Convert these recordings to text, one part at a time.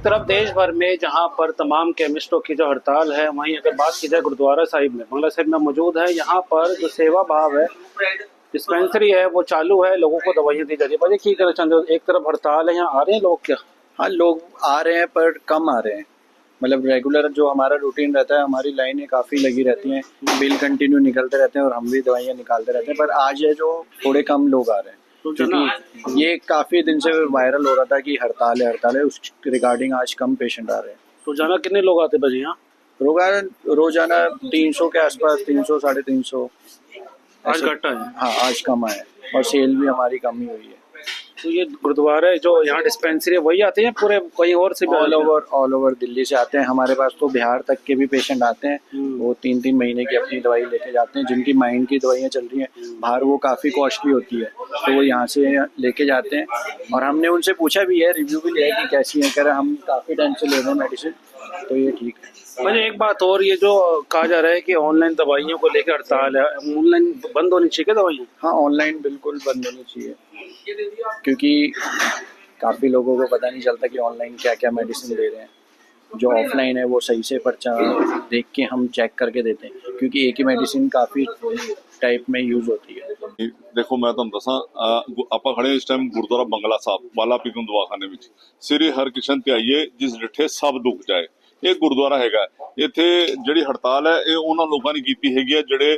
एक तरफ देश भर में जहां पर तमाम केमिस्टों की जो हड़ताल है, वहीं अगर बात की जाए गुरुद्वारा साहिब में, बंगला साहिब में मौजूद है। यहाँ पर जो सेवा भाव है, डिस्पेंसरी है, वो चालू है, लोगों को दवाइयाँ दी जा रही है। भाई की करना चाहते हो, एक तरफ हड़ताल है, यहाँ आ रहे हैं लोग क्या? हाँ, लोग आ रहे हैं पर कम आ रहे हैं। मतलब रेगुलर जो हमारा रूटीन रहता है, हमारी लाइनें काफ़ी लगी रहती हैं, बिल कंटिन्यू निकलते रहते हैं और हम भी दवाइयाँ निकालते रहते हैं। पर आज है जो थोड़े कम लोग आ रहे हैं, क्योंकि ये काफ़ी दिन से वायरल हो रहा था कि हड़ताल है, उस रिगार्डिंग आज कम पेशेंट आ रहे हैं। रोजाना कितने लोग आते भाई यहाँ? रोजाना 300 के आसपास, 300 350। आज घटा है? हाँ, आज कम आए और सेल भी हमारी कम ही हुई है। तो ये गुरुद्वारा जो यहाँ डिस्पेंसरी है, वही आते हैं पूरे कहीं और से भी? ऑल ओवर दिल्ली से आते हैं। हमारे पास तो बिहार तक के भी पेशेंट आते हैं। वो 3-3 महीने की अपनी दवाई लेके जाते हैं। जिनकी माइंड की दवाइयाँ चल रही हैं बाहर, वो काफ़ी कॉस्टली होती है, तो वो यहाँ से लेके जाते हैं। और हमने उनसे पूछा भी है, रिव्यू भी लिया है कि कैसी है। कह रहे हम काफ़ी टाइम से ले रहे हैं मेडिसिन, तो ये ठीक है। मुझे एक बात और, ये जो कहा जा रहा है कि ऑनलाइन दवाइयों को लेकर हड़ताल है, ऑनलाइन बंद होनी चाहिए क्या दवाइयाँ? हाँ, ऑनलाइन बिल्कुल बंद होनी चाहिए, क्योंकि काफ़ी लोगों को पता नहीं चलता कि ऑनलाइन क्या क्या मेडिसिन दे रहे हैं। जो ऑफलाइन है वो सही से पर्चा देख के हम चेक करके देते हैं, क्योंकि एक ही मेडिसिन काफ़ी टाइप में यूज़ होती है। देखो मैं ਤੁਹਾਨੂੰ ਦੱਸਾਂ, ਆਪਾਂ ਖੜੇ ਇਸ ਟਾਈਮ ਗੁਰਦੁਆਰਾ ਬੰਗਲਾ ਸਾਹਿਬ ਵਾਲਾ ਪੀਤਮ ਦਵਾਖਾਨੇ ਵਿੱਚ। ਸ੍ਰੀ ਹਰਕ੍ਰਿਸ਼ਨ ਧਿਆਈਏ ਜਿਸ ਡਿਠੇ ਸਭ ਦੁੱਖ ਜਾਏ। ਇਹ ਗੁਰਦੁਆਰਾ ਹੈਗਾ। ਇੱਥੇ ਜਿਹੜੀ ਹੜਤਾਲ ਹੈ ਇਹ ਉਹਨਾਂ ਲੋਕਾਂ ਨੇ ਕੀਤੀ ਹੈਗੀ ਹੈ ਜਿਹੜੇ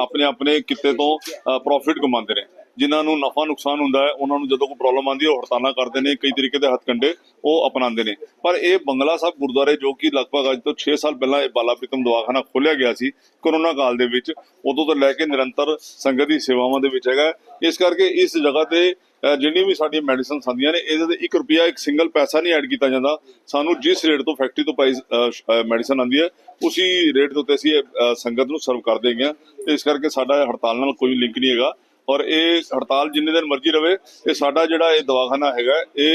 ਆਪਣੇ ਆਪਣੇ ਕਿੱਤੇ ਤੋਂ ਪ੍ਰੋਫਿਟ ਕਮਾਉਂਦੇ ਨੇ। ਜਿਨ੍ਹਾਂ ਨੂੰ ਨਫਾ ਨੁਕਸਾਨ ਹੁੰਦਾ ਹੈ, ਉਹਨਾਂ ਨੂੰ ਜਦੋਂ ਕੋਈ ਪ੍ਰੋਬਲਮ ਆਉਂਦੀ ਹੈ ਉਹ ਹੜਤਾਲਾਂ ਕਰਦੇ ਨੇ, ਕਈ ਤਰੀਕੇ ਦੇ ਹੱਥਕੰਡੇ ਉਹ ਅਪਣਾਉਂਦੇ ਨੇ। ਪਰ ਇਹ ਬੰਗਲਾ ਸਾਹਿਬ ਗੁਰਦੁਆਰੇ ਜੋ ਕਿ ਲਗਭਗ ਅੱਜ ਤੋਂ 6 ਸਾਲ ਪਹਿਲਾਂ ਇਹ ਬਾਲਾ ਪ੍ਰੀਤਮ ਦਵਾਖਾਨਾ ਖੋਲ੍ਹਿਆ ਗਿਆ ਸੀ ਕੋਰੋਨਾ ਕਾਲ ਦੇ ਵਿੱਚ, ਉਦੋਂ ਤੋਂ ਲੈ ਕੇ ਨਿਰੰਤਰ ਸੰਗਤ ਦੀ ਸੇਵਾਵਾਂ ਦੇ ਵਿੱਚ ਹੈਗਾ। ਇਸ ਕਰਕੇ ਇਸ ਜਗ੍ਹਾ ਤੇ ਜਿੰਨੀ ਵੀ ਸਾਡੀਆਂ ਮੈਡੀਸਨ ਆਉਂਦੀਆਂ ਨੇ, ਇਹਦੇ ਤੇ 1 ਰੁਪਿਆ ਇੱਕ ਸਿੰਗਲ ਪੈਸਾ ਨਹੀਂ ਐਡ ਕੀਤਾ ਜਾਂਦਾ। ਸਾਨੂੰ ਜਿਸ ਰੇਟ ਤੋਂ ਫੈਕਟਰੀ ਤੋਂ ਪ੍ਰਾਈਸ ਮੈਡੀਸਨ ਆਉਂਦੀ ਹੈ, ਉਸੇ ਰੇਟ ਦੇ ਉੱਤੇ ਅਸੀਂ ਸੰਗਤ ਨੂੰ ਸਰਵ ਕਰਦੇ ਹੈਗੇ ਹਾਂ। ਇਸ ਕਰਕੇ ਸਾਡਾ ਹੜਤਾਲ ਨਾਲ ਕੋਈ ਲਿੰਕ ਨਹੀਂ ਹੈਗਾ। और ये हड़ताल जिन्ने दिन मर्जी रहे, ये साडा जिहड़ा ये दवाखाना हैगा ये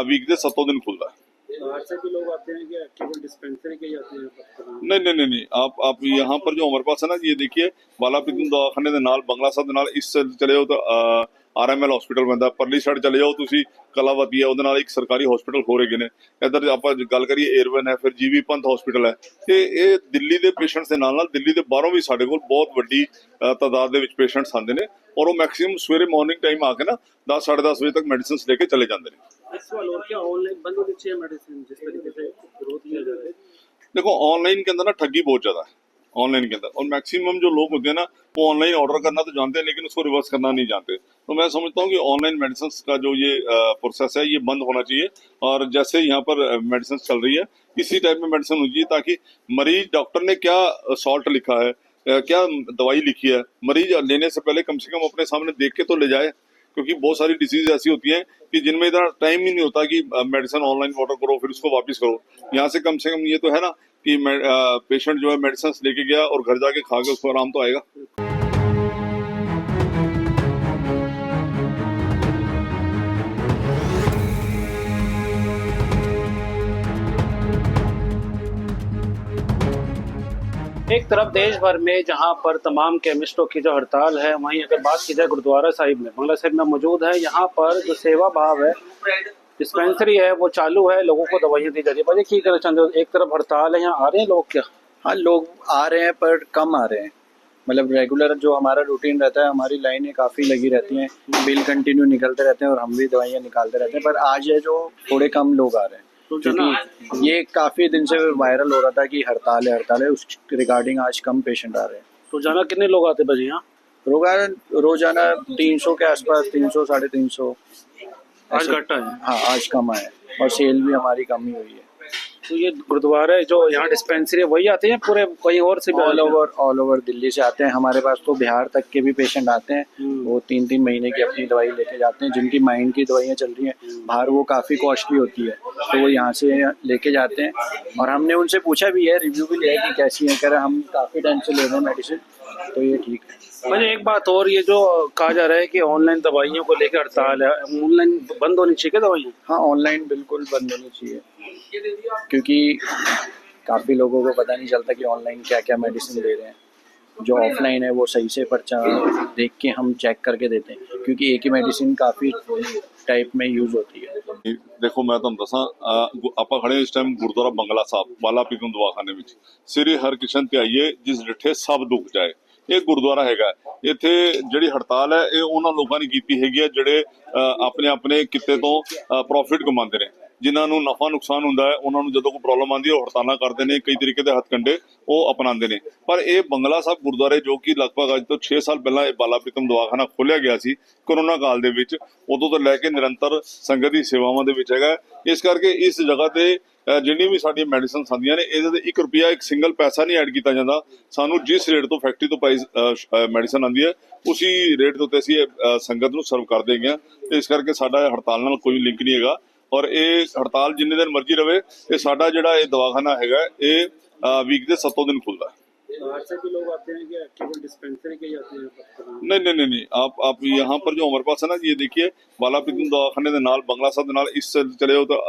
वीक के 7 दिन खुलता है। बाहर से भी लोग आते हैं क्या, केवल डिस्पेंसरी के ही आते हैं? नहीं, आप यहाँ पर जो हमारे पास है ना, ये देखिए बाला प्रीतम दवाखाने के नाल बंगला साहब के नाल इस चले जाओ तो RML हॉस्पिटल पैंदा, परली साइड चले जाओ तुसी कलावती है, ਉਹਦੇ एक सरकारी हॉस्पिटल हो रहे ने। इधर आप गल करिए एयरवन है, फिर जीवी पंथ हॉस्पिटल है। ते ये दिल्ली के पेशेंट्स के नाल दिल्ली के बाहरों भी साडे कोल बहुत वड्डी तादाद दे विच पेशेंट्स आते हैं, और वो मैक्सिमम सवेरे मॉर्निंग टाइम आके ना 10 साढ़े 10 बजे तक मेडिसिन लेके चले जाते हैं। इस वाल और क्या ऑनलाइन बंद होनी चाहिए मेडिसिन जिस तरीके से ग्रोथ किया जाता है? देखो ऑनलाइन के अंदर ना ठगी बहुत ज्यादा है ऑनलाइन के अंदर, और मैक्सिमम जो लोग होते हैं ना वो ऑनलाइन ऑर्डर करना तो जानते हैं लेकिन उसको रिवर्स करना नहीं जानते। तो मैं समझता हूँ कि ऑनलाइन मेडिसिन का जो ये प्रोसेस है ये बंद होना चाहिए, और जैसे यहाँ पर मेडिसिन चल रही है इसी टाइप में मेडिसिन होनी चाहिए, ताकि मरीज डॉक्टर ने क्या सॉल्ट लिखा है, क्या दवाई लिखी है, मरीज लेने से पहले कम से कम अपने सामने देख के तो ले जाए। क्योंकि बहुत सारी डिसीज ऐसी होती हैं कि जिनमें इतना टाइम ही नहीं होता कि मेडिसिन ऑनलाइन ऑर्डर करो फिर उसको वापस करो। यहाँ से कम ये तो है ना कि पेशेंट जो है मेडिसिन लेके गया और घर जाके खा के उसको आराम तो आएगा। एक तरफ देश भर में जहां पर तमाम केमिस्टों की जो हड़ताल है, वहीं अगर बात की जाए गुरुद्वारा साहिब में, बंगला साहिब में मौजूद है। यहाँ पर जो सेवा भाव है, डिस्पेंसरी है, वो चालू है, लोगों को दवाइयाँ दी जा रही है। भाई की करना चाहते हो, एक तरफ हड़ताल है, यहाँ आ रहे हैं लोग क्या? हाँ, लोग आ रहे हैं पर कम आ रहे हैं। मतलब रेगुलर जो हमारा रूटीन रहता है, हमारी लाइनें काफ़ी लगी रहती हैं, बिल कंटिन्यू निकलते रहते हैं और हम भी दवाइयाँ निकालते रहते हैं। पर आज है जो थोड़े कम लोग आ रहे हैं, क्योंकि ये काफ़ी दिन से वायरल हो रहा था कि हड़ताल है, उस रिगार्डिंग आज कम पेशेंट आ रहे हैं। रोजाना कितने लोग आते भाई यहाँ? रोजाना 300 के आसपास, 300 350। आज घटा है? हाँ, आज कम आए और सेल भी हमारी कम ही हुई है। तो ये गुरुद्वारा जो यहाँ डिस्पेंसरी है, वही आते हैं पूरे कहीं और से भी? ऑल ओवर दिल्ली से आते हैं। हमारे पास तो बिहार तक के भी पेशेंट आते हैं। वो 3-3 महीने की अपनी दवाई लेके जाते हैं। जिनकी माइंड की दवाइयाँ चल रही हैं बाहर, वो काफ़ी कॉस्टली होती है, तो वो यहाँ से लेके जाते हैं। और हमने उनसे पूछा भी है, रिव्यू भी लिया है कि कैसी है। कह रहे हम काफ़ी टाइम से ले रहे हैं मेडिसिन, तो ये ठीक है। मुझे एक बात और, ये जो कहा जा रहा है कि ऑनलाइन दवाइयों को लेकर हड़ताल है, ऑनलाइन बंद होनी चाहिए क्या दवाइयाँ? हाँ, ऑनलाइन बिल्कुल बंद होनी चाहिए, क्योंकि काफ़ी लोगों को पता नहीं चलता कि ऑनलाइन क्या क्या मेडिसिन दे रहे हैं। जो ऑफलाइन है वो सही से पर्चा देख के हम चेक करके देते हैं, क्योंकि एक ही मेडिसिन काफ़ी टाइप में यूज़ होती है। ਦੇਖੋ ਮੈਂ ਤੁਹਾਨੂੰ ਦੱਸਾਂ ਆਪਾਂ ਖੜੇ ਇਸ ਟਾਈਮ ਗੁਰਦੁਆਰਾ ਬੰਗਲਾ ਸਾਹਿਬ ਵਾਲਾ ਪੀਤਮ ਦਵਾਖਾਨੇ ਵਿੱਚ ਸ੍ਰੀ ਹਰਕ੍ਰਿਸ਼ਨ ਧਿਆਈਏ ਜਿਸ ਡਿਠੇ ਸਭ ਦੁੱਖ ਜਾਏ। ਇਹ ਗੁਰਦੁਆਰਾ ਹੈਗਾ। ਇੱਥੇ ਜਿਹੜੀ ਹੜਤਾਲ ਹੈ ਇਹ ਉਹਨਾਂ ਲੋਕਾਂ ਨੇ ਕੀਤੀ ਹੈਗੀ ਹੈ ਜਿਹੜੇ ਆਪਣੇ ਆਪਣੇ ਕਿੱਤੇ ਤੋਂ ਪ੍ਰੋਫਿਟ ਕਮਾਉਂਦੇ ਨੇ, ਜਿਨ੍ਹਾਂ ਨੂੰ ਨਫਾ ਨੁਕਸਾਨ ਹੁੰਦਾ ਹੈ। ਉਹਨਾਂ ਨੂੰ ਜਦੋਂ ਕੋਈ ਪ੍ਰੋਬਲਮ ਆਉਂਦੀ ਹੈ ਉਹ ਹੜਤਾਲਾਂ ਕਰਦੇ ਨੇ, ਕਈ ਤਰੀਕੇ ਦੇ ਹੱਥਕੰਡੇ ਉਹ ਅਪਣਾਉਂਦੇ ਨੇ। ਪਰ ਇਹ ਬੰਗਲਾ ਸਾਹਿਬ ਗੁਰਦੁਆਰੇ ਜੋ ਕਿ ਲਗਭਗ ਅੱਜ ਤੋਂ 6 ਸਾਲ ਪਹਿਲਾਂ ਇਹ ਬਾਲਾ ਪ੍ਰੀਤਮ ਦਵਾਖਾਨਾ ਖੋਲ੍ਹਿਆ ਗਿਆ ਸੀ ਕਰੋਨਾ ਕਾਲ ਦੇ ਵਿੱਚ, ਉਦੋਂ ਤੋਂ ਲੈ ਕੇ ਨਿਰੰਤਰ ਸੰਗਤ ਦੀ ਸੇਵਾਵਾਂ ਦੇ ਵਿੱਚ ਹੈਗਾ। ਇਸ ਕਰਕੇ ਇਸ ਜਗ੍ਹਾ ਤੇ ਜਿੰਨੀ ਵੀ ਸਾਡੀਆਂ ਮੈਡੀਸਨ ਆਉਂਦੀਆਂ ਨੇ ਇਹਦੇ ਤੇ 1 ਰੁਪਿਆ ਇੱਕ ਸਿੰਗਲ ਪੈਸਾ ਨਹੀਂ ਐਡ ਕੀਤਾ ਜਾਂਦਾ। ਸਾਨੂੰ ਜਿਸ ਰੇਟ ਤੋਂ ਫੈਕਟਰੀ ਤੋਂ ਪ੍ਰਾਈਸ ਮੈਡੀਸਨ ਆਉਂਦੀ ਹੈ ਉਸੇ ਰੇਟ ਦੇ ਉੱਤੇ ਅਸੀਂ ਸੰਗਤ ਨੂੰ ਸਰਵ ਕਰ ਦੇਂਗੇ। ਇਸ ਕਰਕੇ ਸਾਡਾ ਹੜਤਾਲ ਨਾਲ ਕੋਈ ਲਿੰਕ ਨਹੀਂ ਹੈਗਾ ਔਰ ਇਹ ਹੜਤਾਲ ਜਿੰਨੇ ਦਿਨ ਮਰਜ਼ੀ ਰਵੇ। ਇਹ ਸਾਡਾ ਜਿਹੜਾ ਇਹ ਦਵਾਖਾਨਾ ਹੈਗਾ ਇਹ वीक के 7 दिन खुलता है। बाहर से भी लोग आते हैं क्या, केवल डिस्पेंसरी के ही आते हैं? नहीं, आप यहाँ पर जो हमारे पास है ना, ये देखिए बाला प्रीतम दवाखाने के नाल बंगला साहब के नाल इस चले जाओ तो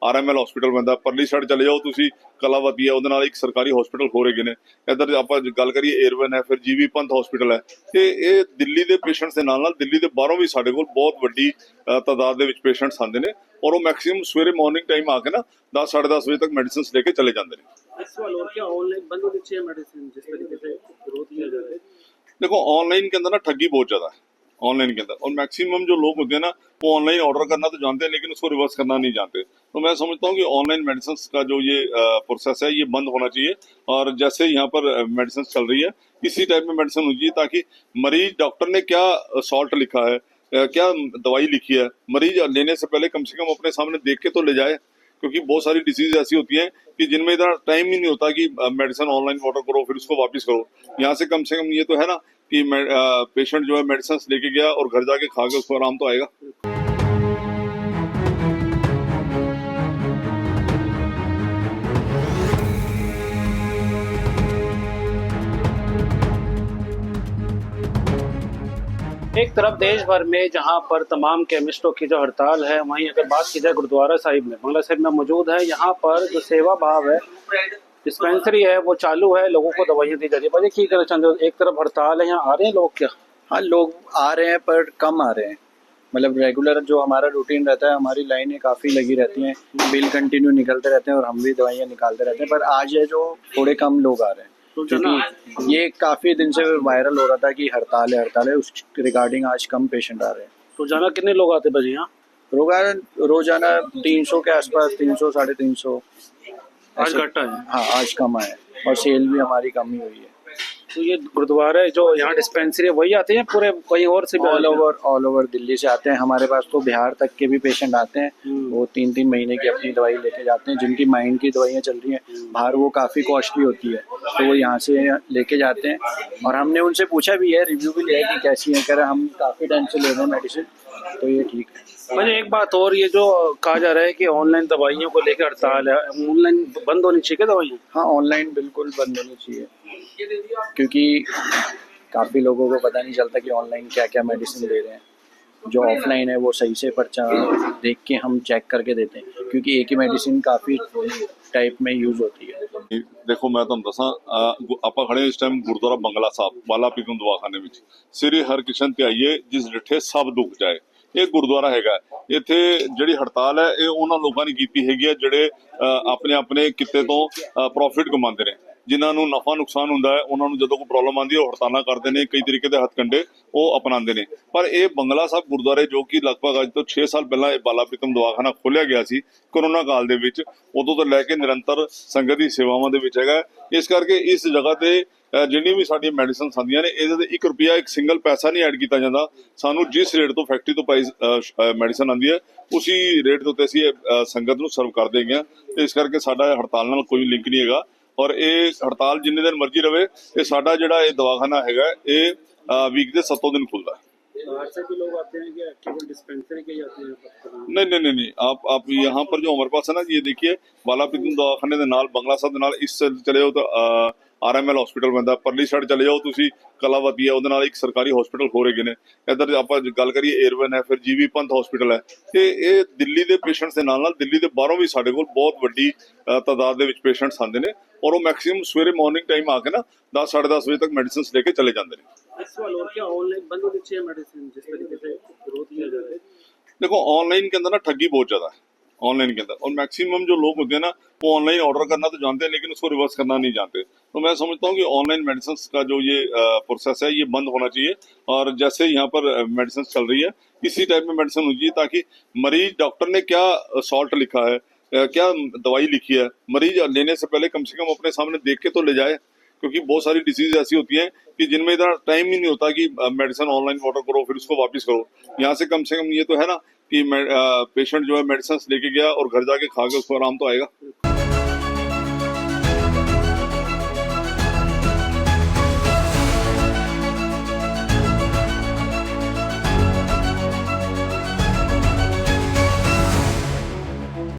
RML हॉस्पिटल पैंदा, परली साइड चले जाओ तुसी कलावती है, ਉਹਦੇ ਨਾਲ ਇੱਕ ਸਰਕਾਰੀ ਹਸਪੀਟਲ ਹੋ ਰਹੇ ਨੇ। ਇੱਧਰ ਆਪਾਂ ਗੱਲ ਕਰੀਏ ਏਅਰਵਨ ਹੈ, ਫਿਰ ਜੀਵੀ ਪੰਥ ਹਸਪੀਟਲ ਹੈ। ਤੇ ਇਹ ਦਿੱਲੀ ਦੇ ਪੇਸ਼ੈਂਟਸ ਦੇ ਨਾਲ ਦਿੱਲੀ ਦੇ ਬਾਹਰੋਂ ਵੀ ਸਾਡੇ ਕੋਲ ਬਹੁਤ ਵੱਡੀ ਤਾਦਾਦ ਦੇ ਵਿੱਚ ਪੇਸ਼ੈਂਟਸ ਆਉਂਦੇ ਨੇ ਔਰ ਉਹ ਮੈਕਸਿਮਮ ਸਵੇਰੇ ਮਾਰਨਿੰਗ ਟਾਈਮ ਆ ਕੇ ਨਾ 10 साढ़े 10 वजे तक मेडिसिन लेके चले जाते हैं। इस सवाल और क्या ऑनलाइन बंद होनी चाहिए मेडिसिन जिस तरीके से विरोध किया जाता है? देखो ऑनलाइन के अंदर ना ठगी बहुत ज्यादा है ऑनलाइन के अंदर, और मैक्सिमम जो लोग होते हैं ना वो ऑनलाइन ऑर्डर करना तो जानते हैं लेकिन उसको रिवर्स करना नहीं जानते। तो मैं समझता हूँ कि ऑनलाइन मेडिसिन का जो ये प्रोसेस है ये बंद होना चाहिए और जैसे यहाँ पर मेडिसिन चल रही है इसी टाइप में मेडिसिन होनी चाहिए ताकि मरीज, डॉक्टर ने क्या सॉल्ट लिखा है, क्या दवाई लिखी है, मरीज लेने से पहले कम से कम अपने सामने देख के तो ले जाए, क्योंकि बहुत सारी डिसीज ऐसी होती हैं कि जिनमें इतना टाइम ही नहीं होता कि मेडिसिन ऑनलाइन ऑर्डर करो फिर उसको वापस करो। यहाँ से कम ये तो है ना कि पेशेंट जो है मेडिसिन लेके गया और घर जाके खा के उसको आराम तो आएगा। एक तरफ देश भर में जहां पर तमाम केमिस्टों की जो हड़ताल है, वहीं अगर बात की जाए गुरुद्वारा साहिब में, बंगला साहिब में मौजूद है, यहाँ पर जो सेवा भाव है, डिस्पेंसरी है वो चालू है, लोगों को दवाइयाँ दी जा रही है। भाई की करना चाहते हो, एक तरफ हड़ताल है, यहाँ आ रहे हैं लोग क्या? हाँ, लोग आ रहे हैं पर कम आ रहे हैं। मतलब रेगुलर जो हमारा रूटीन रहता है, हमारी लाइनें काफ़ी लगी रहती हैं, बिल कंटिन्यू निकलते रहते हैं और हम भी दवाइयाँ निकालते रहते हैं। पर आज है जो थोड़े कम लोग आ रहे हैं क्योंकि ये काफ़ी दिन से वायरल हो रहा था कि हड़ताल है, उस रिगार्डिंग आज कम पेशेंट आ रहे हैं। रोजाना कितने लोग आते भाई यहाँ? रोजाना 300 के आसपास, 300 साढ़े 300। आज घटा है? हाँ, आज कम आए और सेल भी हमारी कम ही हुई है। तो ये गुरुद्वारा जो यहाँ डिस्पेंसरी है वही आते हैं पूरे, कहीं और से भी? ऑल ओवर दिल्ली से आते हैं हमारे पास, तो बिहार तक के भी पेशेंट आते हैं। वो 3-3 महीने की अपनी दवाई लेके जाते हैं। जिनकी माइंड की दवाइयाँ चल रही हैं बाहर, वो काफ़ी कॉस्टली होती है, तो वो यहाँ से लेके जाते हैं। और हमने उनसे पूछा भी है, रिव्यू भी लिया है कि कैसी है, कह रहे हम काफ़ी टाइम से ले रहे हैं मेडिसिन, तो ये ठीक है। मुझे एक बात और, ये जो कहा जा रहा है कि ऑनलाइन दवाइयों को लेकर हड़ताल है, ऑनलाइन बंद होनी चाहिए क्या दवाइयाँ? हाँ, ऑनलाइन बिल्कुल बंद होनी चाहिए क्योंकि काफ़ी लोगों को पता नहीं चलता कि ऑनलाइन क्या क्या मेडिसिन दे रहे हैं। जो ऑफलाइन है वो सही से पर्चा देख के हम चेक करके देते हैं क्योंकि एक ही मेडिसिन काफ़ी टाइप में यूज़ होती है। देखो मैं ਤੁਹਾਨੂੰ ਦੱਸਾਂ ਆਪਾਂ ਖੜੇ ਇਸ ਟਾਈਮ ਗੁਰਦੁਆਰਾ ਬੰਗਲਾ ਸਾਹਿਬ ਬਾਲਾ ਪ੍ਰੀਤਮ ਦਵਾਖਾਨੇ ਵਿੱਚ ਸ੍ਰੀ ਹਰਕ੍ਰਿਸ਼ਨ ਧਿਆਈਏ ਜਿਸ ਡਿਠੇ ਸਭ ਦੁੱਖ ਜਾਏ। ਇਹ ਗੁਰਦੁਆਰਾ ਹੈਗਾ। ਇੱਥੇ ਜਿਹੜੀ ਹੜਤਾਲ ਹੈ ਇਹ ਉਹਨਾਂ ਲੋਕਾਂ ਨੇ ਕੀਤੀ ਹੈਗੀ ਹੈ ਜਿਹੜੇ ਆਪਣੇ ਆਪਣੇ ਕਿੱਤੇ ਤੋਂ ਪ੍ਰੋਫਿਟ ਕਮਾਉਂਦੇ ਨੇ, ਜਿਨ੍ਹਾਂ ਨੂੰ ਨਫਾ ਨੁਕਸਾਨ ਹੁੰਦਾ ਹੈ। ਉਹਨਾਂ ਨੂੰ ਜਦੋਂ ਕੋਈ ਪ੍ਰੋਬਲਮ ਆਉਂਦੀ ਹੈ ਉਹ ਹੜਤਾਲਾਂ ਕਰਦੇ ਨੇ, ਕਈ ਤਰੀਕੇ ਦੇ ਹੱਥਕੰਡੇ ਉਹ ਅਪਣਾਉਂਦੇ ਨੇ। ਪਰ ਇਹ ਬੰਗਲਾ ਸਾਹਿਬ ਗੁਰਦੁਆਰੇ ਜੋ ਕਿ ਲਗਭਗ ਅੱਜ ਤੋਂ 6 ਸਾਲ ਪਹਿਲਾਂ ਇਹ ਬਾਲਾ ਪ੍ਰੀਤਮ ਦਵਾਖਾਨਾ ਖੋਲ੍ਹਿਆ ਗਿਆ ਸੀ ਕਰੋਨਾ ਕਾਲ ਦੇ ਵਿੱਚ, ਉਦੋਂ ਤੋਂ ਲੈ ਕੇ ਨਿਰੰਤਰ ਸੰਗਤ ਦੀ ਸੇਵਾਵਾਂ ਦੇ ਵਿੱਚ ਹੈਗਾ। ਇਸ ਕਰਕੇ ਇਸ ਜਗ੍ਹਾ ਤੇ ਜਿੰਨੀ ਵੀ ਸਾਡੀਆਂ ਮੈਡੀਸਨ ਆਉਂਦੀਆਂ ਨੇ ਇਹਦੇ ਤੇ 1 ਰੁਪਿਆ ਇੱਕ ਸਿੰਗਲ ਪੈਸਾ ਨਹੀਂ ਐਡ ਕੀਤਾ ਜਾਂਦਾ। ਸਾਨੂੰ ਜਿਸ ਰੇਟ ਤੋਂ ਫੈਕਟਰੀ ਤੋਂ ਪ੍ਰਾਈਸ ਮੈਡੀਸਨ ਆਉਂਦੀ ਹੈ ਉਸੇ ਰੇਟ ਦੇ ਉੱਤੇ ਅਸੀਂ ਸੰਗਤ ਨੂੰ ਸਰਵ ਕਰ ਦੇਂਗੇ। ਇਸ ਕਰਕੇ ਸਾਡਾ ਹੜਤਾਲ ਨਾਲ ਕੋਈ ਲਿੰਕ ਨਹੀਂ ਹੈਗਾ ਔਰ ਇਹ ਹੜਤਾਲ ਜਿੰਨੇ ਦਿਨ ਮਰਜ਼ੀ ਰਵੇ। ਇਹ ਸਾਡਾ ਜਿਹੜਾ ਇਹ ਦਵਾਖਾਨਾ ਹੈਗਾ ਇਹ वीक के 7 दिन खुलता है। बाहर से भी लोग आते हैं क्या, केवल डिस्पेंसरी के ही आते हैं? नहीं, आप यहाँ पर जो हमारे पास है ना, ये देखिए बाला प्रीतम दवाखाने के नाल बंगला साहब के नाल इस चले जाओ तो RML हॉस्पिटल पैंदा, परली साइड चले जाओ तुसी कलावती है, ਉਹਦੇ ਨਾਲ ਇੱਕ ਸਰਕਾਰੀ ਹਸਪੀਟਲ ਹੋ ਰਹੇ ਨੇ। ਇੱਧਰ ਆਪਾਂ ਗੱਲ ਕਰੀਏ ਏਅਰਵਨ ਹੈ, ਫਿਰ ਜੀਵੀ ਪੰਥ ਹਸਪੀਟਲ ਹੈ। ਤੇ ਇਹ ਦਿੱਲੀ ਦੇ ਪੇਸ਼ੈਂਟਸ ਦੇ ਨਾਲ ਦਿੱਲੀ ਦੇ ਬਾਹਰੋਂ ਵੀ ਸਾਡੇ ਕੋਲ ਬਹੁਤ ਵੱਡੀ ਤਾਦਾਦ ਦੇ ਵਿੱਚ ਪੇਸ਼ੈਂਟਸ ਆਉਂਦੇ ਨੇ ਔਰ ਉਹ ਮੈਕਸਿਮਮ ਸਵੇਰੇ ਮਾਰਨਿੰਗ ਟਾਈਮ ਆ ਕੇ ਨਾ 10 साढ़े 10 वजे तक मेडिसिन लेके चले जाते हैं। इस सवाल और क्या ऑनलाइन बंद होनी चाहिए मेडिसिन जिस तरीके से विरोध किया जाता है? देखो ऑनलाइन के अंदर ना ठगी बहुत ज्यादा है ऑनलाइन के अंदर, और मैक्सिमम जो लोग होते हैं ना वो ऑनलाइन ऑर्डर करना तो जानते हैं लेकिन उसको रिवर्स करना नहीं जानते। तो मैं समझता हूँ कि ऑनलाइन मेडिसिन का जो ये प्रोसेस है ये बंद होना चाहिए, और जैसे यहाँ पर मेडिसिन चल रही है इसी टाइप में मेडिसिन होनी चाहिए, ताकि मरीज डॉक्टर ने क्या सॉल्ट लिखा है, क्या दवाई लिखी है, मरीज लेने से पहले कम से कम अपने सामने देख के तो ले जाए, क्योंकि बहुत सारी डिसीज ऐसी होती हैं कि जिनमें इतना टाइम ही नहीं होता कि मेडिसिन ऑनलाइन ऑर्डर करो फिर उसको वापस करो। यहाँ से कम ये तो है ना कि पेशेंट जो है मेडिसिन लेके गया और घर जाके खा के उसको आराम तो आएगा।